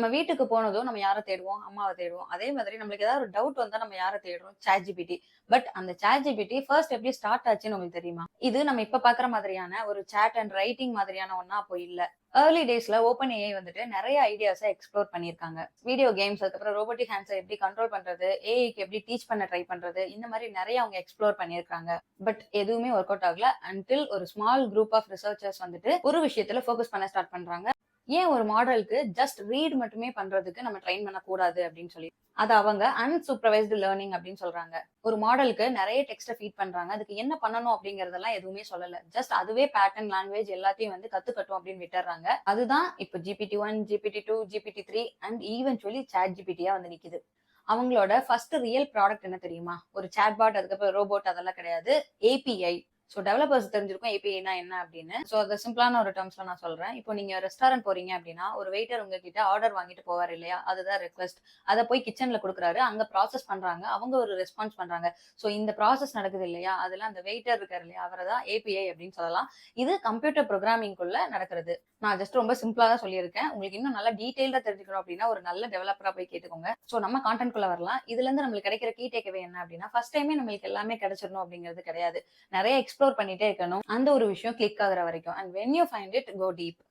நம்ம வீட்டுக்கு போனதும் நம்ம யார தேடுவோம்? அம்மாவ தேடுவோம். அதே மாதிரி நம்மளுக்கு ஏதாவது ஒரு டவுட் வந்தா நம்ம யார தேடுறோம்? ChatGPT. பட் அந்த ChatGPT ஃபர்ஸ்ட் எப்படி ஸ்டார்ட் ஆச்சுன்னு உங்களுக்கு தெரியுமா? இது நம்ம இப்ப பார்க்குற மாதிரியான ஒரு சாட் அண்ட் ரைட்டிங் மாதிரியான ஒண்ணா அப்போ இல்ல. ஏர்லி டேஸ்ல ஓப்பன் ஏஐ வந்துட்டு நெறைய ஐடியாஸ எக்ஸ்ப்ளோர் பண்ணியிருக்காங்க. வீடியோ கேம்ஸ், அதுக்கப்புறம் ரோபோட்டிக் ஹேண்ட்ஸ எப்படி கண்ட்ரோல் பண்றது, ஏஐக்கு எப்படி டீச் பண்ண ட்ரை பண்றது, இந்த மாரி நெறைய அவங்க எக்ஸ்ப்ளோர் பண்ணியிருக்காங்க. பட் எதுவுமே ஒர்க் அவுட் ஆகல. அன்டில் ஒரு ஸ்மால் குரூப் ஆஃப் ரிசர்ச்சர்ஸ் வந்துட்டு ஒரு விஷயத்துல ஃபோக்கஸ் பண்ண ஸ்டார்ட் பண்றாங்க. ஏன் ஒரு மாடலுக்கு ஜஸ்ட் ரீட் மட்டுமே பண்றதுக்கு நம்ம ட்ரெயின் பண்ணக்கூடாது அப்படின்னு சொல்லி. அது அவங்க அன்சூப்பர்வைஸ்டு லேர்னிங் அப்படின்னு சொல்றாங்க. ஒரு மாடலுக்கு நெறைய டெக்ஸ்ட்ட ஃபீட் பண்றாங்க. அதுக்கு என்ன பண்ணணும் அப்படிங்கிறதெல்லாம் எதுவுமே சொல்லல. ஜஸ்ட் அதுவே பேட்டர்ன், லாங்குவேஜ் எல்லாத்தையும் வந்து கத்துக்கட்டும் அப்படின்னு விட்டுர்றாங்க. அதுதான் இப்ப GPT-1, GPT-2, GPT-3 and eventually ChatGPT-யா வந்து நிக்குது. அவங்களோட ஃபர்ஸ்ட் ரியல் ப்ராடக்ட் என்ன தெரியுமா? ஒரு சாட்பாட், அதுக்கப்புறம் ரோபோட் அதெல்லாம் கிடையாது. ஏபிஐ. ஸோ டெவலப்பர்ஸ் தெரிஞ்சிருக்கும் ஏபிஐனா என்ன அப்படின்னு. ஸோ அத சிம்பிளான ஒரு டெர்ம்ஸ்ல நான் சொல்றேன். இப்போ நீங்க ரெஸ்டாரண்ட் போறீங்க அப்படின்னா, ஒரு வெயிட்டர் உங்ககிட்ட ஆர்டர் வாங்கிட்டு போவாரு இல்லையா? அதுதான் ரெக்வெஸ்ட். அத போய் கிச்சன்ல குடுக்குறாரு. அங்க ப்ராசஸ் பண்றாங்க. அவங்க ஒரு ரெஸ்பான்ஸ் பண்றாங்க. ஸோ இந்த ப்ராசஸ் நடக்குது இல்லையா? அதுல அந்த வெயிட்டர் இருக்காரு இல்லையா? அவர தான் ஏபிஐ அப்படின்னு சொல்லலாம். இது கம்ப்யூட்டர் புரோகிராமிங்குள்ள நடக்கிறது. நான் ஜஸ்ட் ரொம்ப சிம்பிளா தான் சொல்லியிருக்கேன். உங்களுக்கு இன்னும் நல்லா டீடைல்டா தெரிஞ்சுக்கணும் அப்படின்னா, ஒரு நல்ல டெவலப்பரா போய் கேட்டுக்கோங்க. ஸோ நம்ம கான்டென்ட் குள்ள வரலாம். இதுல இருந்து நம்மளுக்கு கிடைக்கிற கீ டேக்அவே என்ன அப்படின்னா, ஃபர்ஸ்ட் டைமே நம்மளுக்கு எல்லாமே கிடைச்சிடணும் அப்படிங்கிறது கிடையாது. நிறைய எக்ஸ்ப்ளோர் பண்ணிட்டே இருக்கணும். அந்த ஒரு விஷயம் கிளிக் ஆகுற வரைக்கும். And when you find it, go deep.